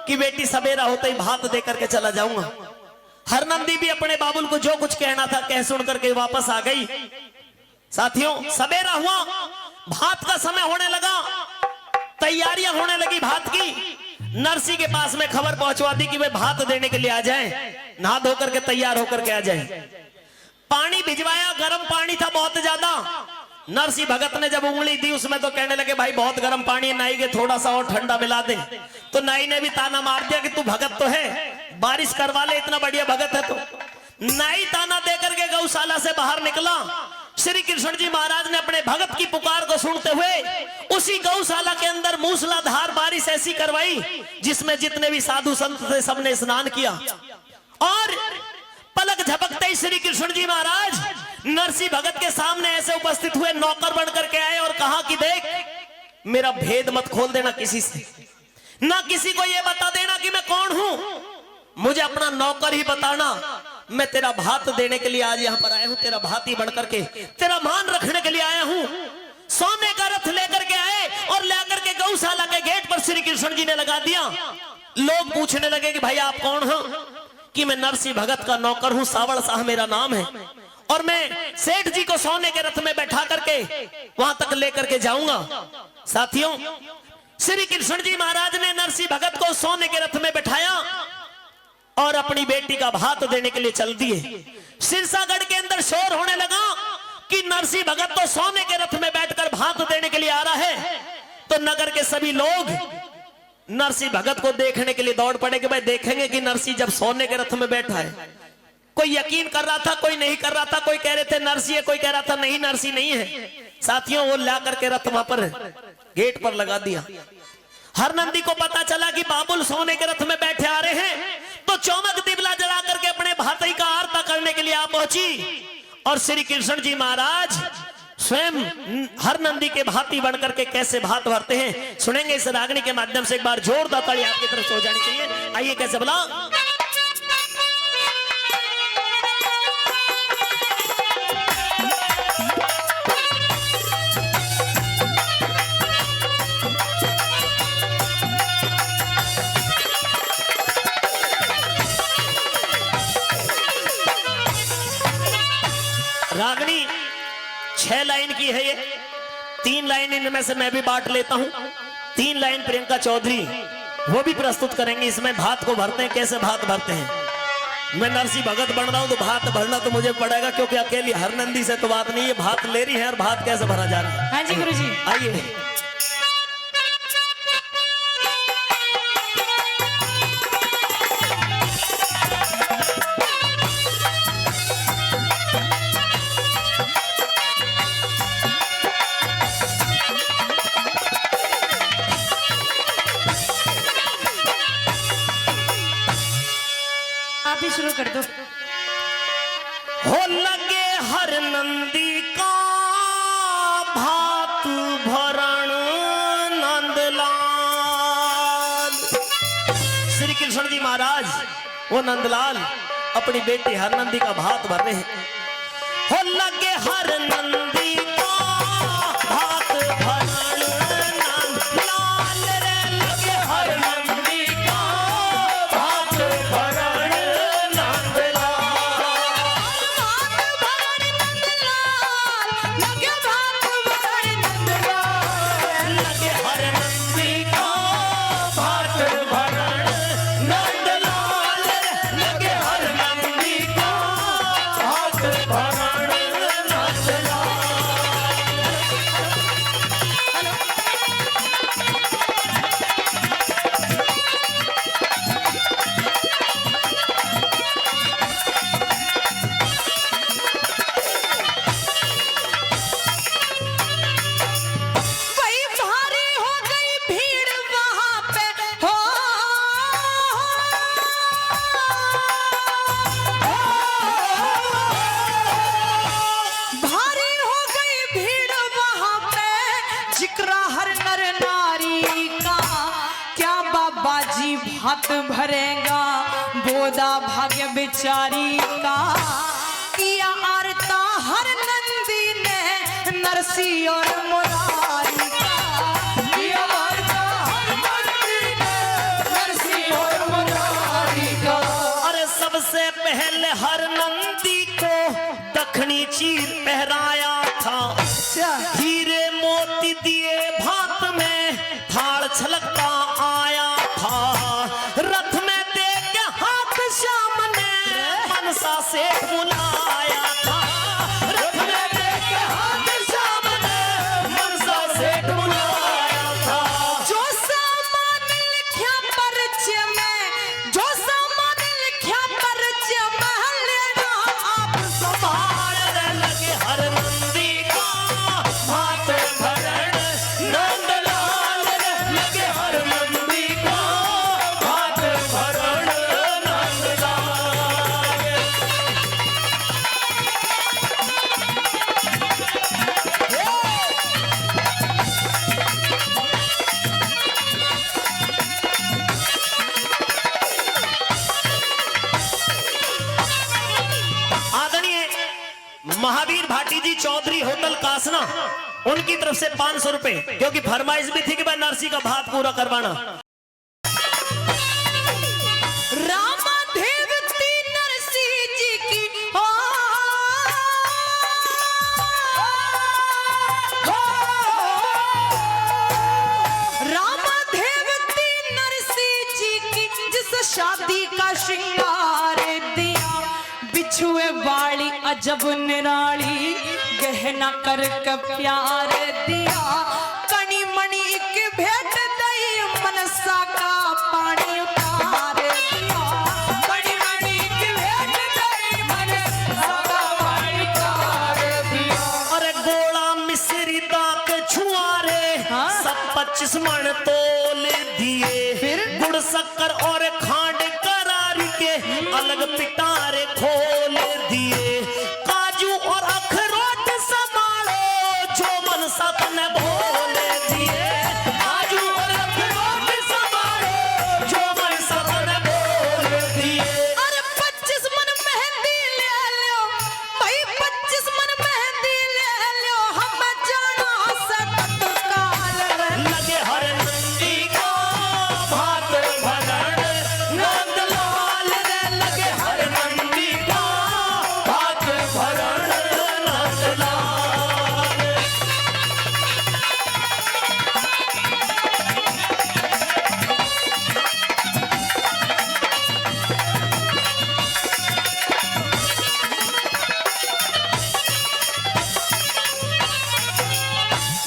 कि बेटी सवेरा होते ही भात दे करके चला जाऊंगा। हरनंदी भी अपने बाबुल को जो कुछ कहना था कह सुन करके वापस आ गई। साथियों सवेरा हुआ, भात का समय होने लगा, तैयारियां होने लगी भात की। नरसी के पास में खबर पहुंचवा दी कि वे भात देने के लिए आ जाएं, नहा धो करके तैयार होकर के आ जाएं। पानी भिजवाया, गर्म पानी था बहुत ज्यादा। नरसी भगत ने जब उंगली दी उसमें तो कहने लगे भाई बहुत गर्म पानी है, नाई के थोड़ा सा और ठंडा मिला दे। तो नाई ने भी ताना मार दिया कि तू भगत तो है, बारिश करवा ले, इतना बढ़िया भगत है। तो नाई ताना दे करके गौशाला से बाहर निकला। श्री कृष्ण जी महाराज ने अपने भगत की पुकार को सुनते हुए उसी गौशाला के अंदर मूसलाधार बारिश ऐसी करवाई जिसमें जितने भी साधु संत थे सबने स्नान किया। और पलक झपकते ही श्री कृष्ण जी महाराज नरसी भगत के सामने ऐसे उपस्थित हुए, नौकर बन करके आए और कहा कि देख मेरा भेद मत खोल देना किसी से, ना किसी को यह बता देना कि मैं कौन हूं, मुझे अपना नौकर ही बताना। मैं तेरा भात देने के लिए आज यहाँ पर आया हूं, तेरा भाती बन करके तेरा मान रखने के लिए आया हूं। सोने का रथ लेकर के आए और लेकर के गौशाला के गेट पर श्री कृष्ण जी ने लगा दिया। लोग पूछने लगे कि भाई आप कौन हो? कि मैं नरसी भगत का नौकर हूं, सावड़ शाह मेरा नाम है, और मैं सेठ जी को सोने के रथ में बैठा करके वहां तक लेकर के जाऊंगा। साथियों श्री कृष्ण जी महाराज ने नरसी भगत को सोने के रथ में बैठाया और अपनी बेटी का भात देने के लिए चल दिए। सिरसागढ़ के अंदर शोर होने लगा कि नरसी भगत तो सोने के रथ में बैठकर भात देने के लिए आ रहा है। तो नगर के सभी लोग नरसी भगत को देखने के लिए दौड़ पड़े कि भाई देखेंगे कि नरसी जब सोने के रथ में बैठा है। कोई यकीन कर रहा था, कोई नहीं कर रहा था, कोई कह रहे थे नरसी है, कोई कह रहा था नहीं नरसी नहीं है। साथियों वो ला करके रथ वहां पर गेट पर लगा दिया। हरनंदी को पता चला कि बाबुल सोने के रथ में बैठे आ रहे हैं, तो चौमक दिबला जला करके अपने भातई का आरता करने के लिए आ पहुंची। और श्री कृष्ण जी महाराज स्वयं हरनंदी के भाती बनकर के कैसे भात भरते हैं सुनेंगे इस रागनी के माध्यम से। एक बार जोरदार ताली आपकी तरफ से हो जानी चाहिए। आइए कैसे बोला। रागनी 6 लाइन की है, ये 3 लाइन इनमें से मैं भी बांट लेता हूं। 3 लाइन प्रियंका चौधरी वो भी प्रस्तुत करेंगे। इसमें भात को भरते हैं, कैसे भात भरते हैं। मैं नरसी भगत बन रहा हूं तो भात भरना तो मुझे पड़ेगा, क्योंकि अकेली हरनंदी से तो बात नहीं है, भात ले रही है और भात कैसे भरा जा रहा है। हाँ जी गुरुजी आइए। आप ही शुरू कर दो। हो लगे हरनंदी का भात भरण नंदलाल। श्री कृष्ण जी महाराज वो नंदलाल अपनी बेटी हरनंदी का भात भर रहे हैं। हो लगे हरनंदी का भात भरण नंदलाल रे, लगे हरनंदी का भात भरण भात भरेगा बोदा भाग्य बेचारी का। किया आरता हरनंदी ने नरसी और मुरारी का। किया आरता हरनंदी ने नरसी और पहले हर नंदी को दखनी चीर पहराया था, हीरे मोती दिए भात में थाल छलकता आया था, रथ में दे के हाथ श्याम ने मनसा से बुलाया था, रथ में दे के हाथ श्याम ने मनसा से बुलाया था। जो सामान लिखा परिचय में, जो सामान लिखा परिचय में लेना आप संभाल लगे हर नंदी का हाथ भरण, नंदलाल लगे हर नंदी का हाथ भरण नंदलाल। आदरणीय महावीर भाटी जी चौधरी होटल कासना, उनकी तरफ से 500 रुपए, क्योंकि फरमाइश भी थी कि भाई नरसी का भात पूरा करवाना। रामादेवती नरसिंह जी की रामादेवती नरसिंह जी की जिस शादी का श्रृंगार दिया, बिछुए वाली अजब निराली गहना कर के प्यार दिया, कणी मणि के भेंट दई मनसा का पानी उतार दिया, कणी मणि के भेंट दई मनसा का पानी उतार दिया। अरे गोला मिश्री दाक छुआरे हाँ? सब 25 मन तोल दिए, फिर? गुड़ शक्कर और खांड करारी के अलग पिटारे खोल दिए, काजू और अखरोट संभालो जो मन सपने बोल दिए, काजू और अखरोट संभालो जो मन सपने बोल दिए। अरे 25 मन मेहंदी ले लो भाई, 25 मन मेहंदी ले लो, हम जाना से तत्काल लगे हर नंदी का भात भरण नंदलाल रे, लगे हर नंदी का भात भरण नंदलाल।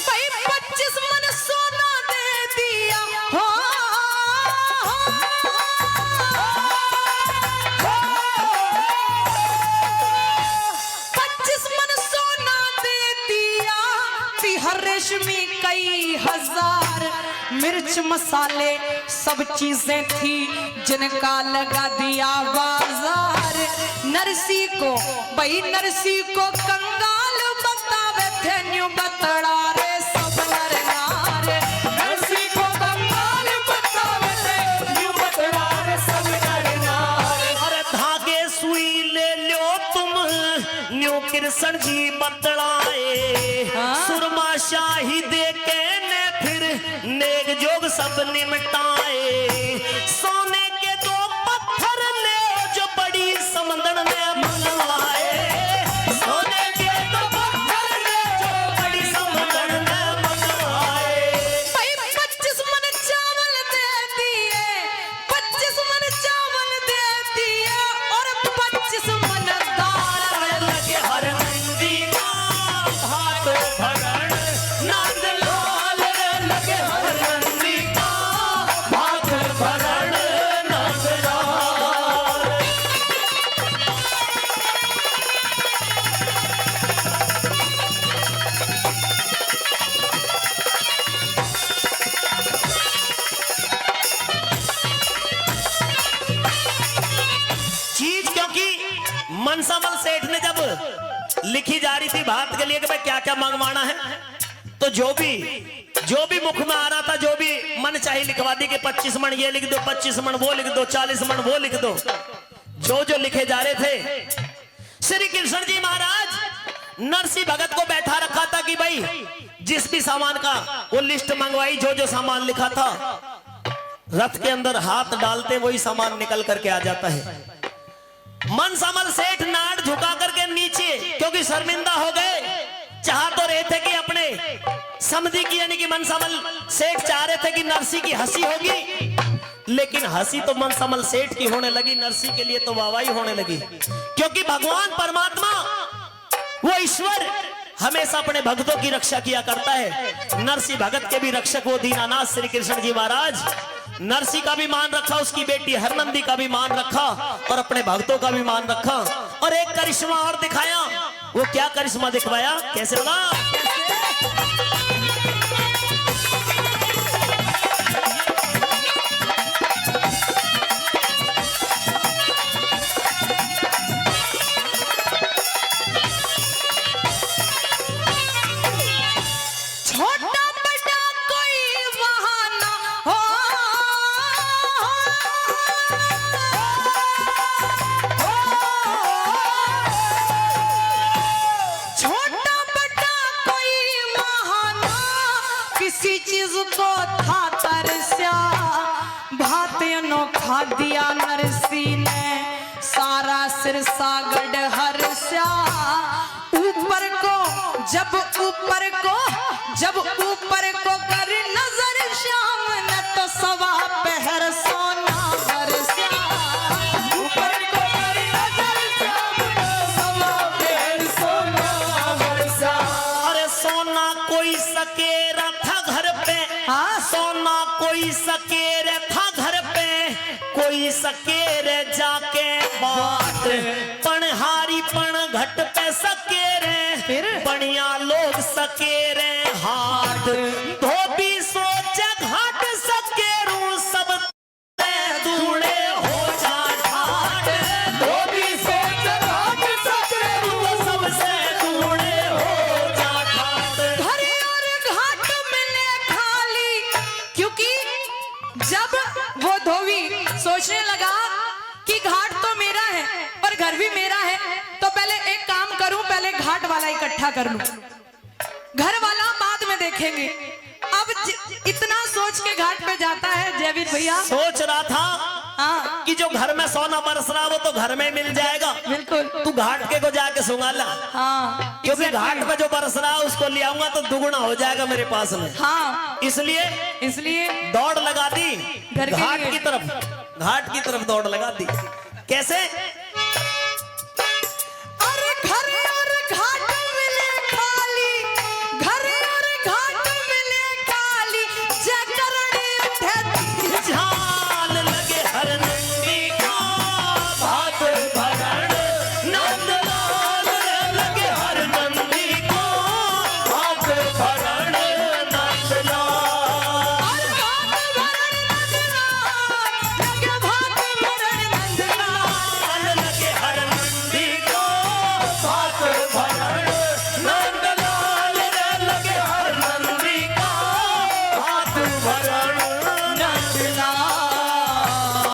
भाई 25 मन सोना दे दिया हो, 25 मन सोना दे दिया, बिहार रेशमी कई हजार, मिर्च मसाले सब चीजें थी जिनका लगा दिया बाजार, नरसी को भाई नरसी को कंगाल बतावे थे न्यू बतड़ा रे सब नर नार, नरसी को कंगाल बतावे थे न्यू बतड़ा रे सब नर नार। अरे धागे सुई ले लो तुम न्यू कृष्ण जी बतलाए, हाँ? सुरमा शाही दे के ने फिर नेक जोग सब निमटाए, सोने के 2 पत्थर ले जो बड़ी समंदर में मंगवाए, सोने के 2 पत्थर ले जो बड़ी समंदर में मंगवाए। भाई 25 मन चावल दे दिए, 25 मन चावल दे दिए, और 25 मन दाल लगे हर नंदी का भात भरण नंदलाल रे, लगे हर नंदी का भात भरण नंदलाल। चीज क्योंकि मनसामल सेठ ने जब लिखी जा रही थी भात के लिए कि भाई क्या क्या मंगवाना है, तो जो भी मुख में आ रहा था, जो भी मन चाहिए लिखवा दी कि 25 मन ये लिख दो, 25 मन वो लिख दो, 40 मन वो लिख दो, जो लिखे जा रहे थे। श्री कृष्ण जी महाराज नरसी भगत को बैठा रखा था कि भाई जिस भी सामान का वो लिस्ट मंगवाई, जो सामान लिखा था, रथ के अंदर हाथ डालते वही सामान निकल करके आ जाता है। मनसामल सेठ नाट झुका करके नीचे, क्योंकि शर्मिंदा हो गए। चाह तो रहे थे कि अपने समधी की यानी कि मनसामल सेठ चाह रहे थे कि नरसी की हंसी होगी, लेकिन हंसी तो मनसामल सेठ की होने लगी, नरसी के लिए तो वाहवाही होने लगी। क्योंकि भगवान परमात्मा वो ईश्वर हमेशा अपने भक्तों की रक्षा किया करता है। नरसी भगत के भी रक्षक वो दीनानाथ श्री कृष्ण जी महाराज। नरसी का भी मान रखा, उसकी बेटी हरनंदी का भी मान रखा और अपने भक्तों का भी मान रखा। और एक करिश्मा और दिखाया। वो क्या करिश्मा दिखवाया, कैसे बोला? छोटा बड़ा कोई वहाँ ना हो, छोटा बड़ा कोई वहाँ ना, किसी चीज को था तरस्या, भात अनोखा दिया नरसी ने, सारा सिर सागड़ हरस्या। ऊपर को जब ऊपर को कर नजर श्याम ने तो सवा पहर सोना बरसा। ऊपर को कर नजर श्याम ने सवा पहर सोना बरसा। अरे सोना कोई सकेरा था घर पे, हाँ? सोना कोई सकेरे था घर पे, कोई सकेरे जाके बाट, पणहारी पण घट पे सकेरे, फिर? बढ़िया लोग सकेरे हाट, धोबी सोचे घाट सकेरू सब दूड़े हो जा ठाट, धोबी सोचे घाट सकेरू सबसे दूड़े हो जा ठाट। घर और घाट मिले खाली, क्योंकि जब वो धोबी सोचने लगा कि घाट तो मेरा है और घर भी मेरा है, तो पहले एक काम करूं, पहले घाट वाला इकट्ठा कर लूं, घर वाला बाद में देखेंगे। अब इतना सोच के घाट पे जाता है जयवीर भैया। सोच रहा था हाँ कि जो घर में सोना बरस रहा वो तो घर में मिल जाएगा, बिल्कुल। तू घाट के को जाके सुंगाला, हाँ क्योंकि घाट में जो बरस रहा उसको ले आऊंगा तो दुगुना हो जाएगा मेरे पास में। हाँ, इसलिए दौड़ लगा दी घर के घाट लिए। की तरफ, घाट की तरफ दौड़ लगा दी। कैसे?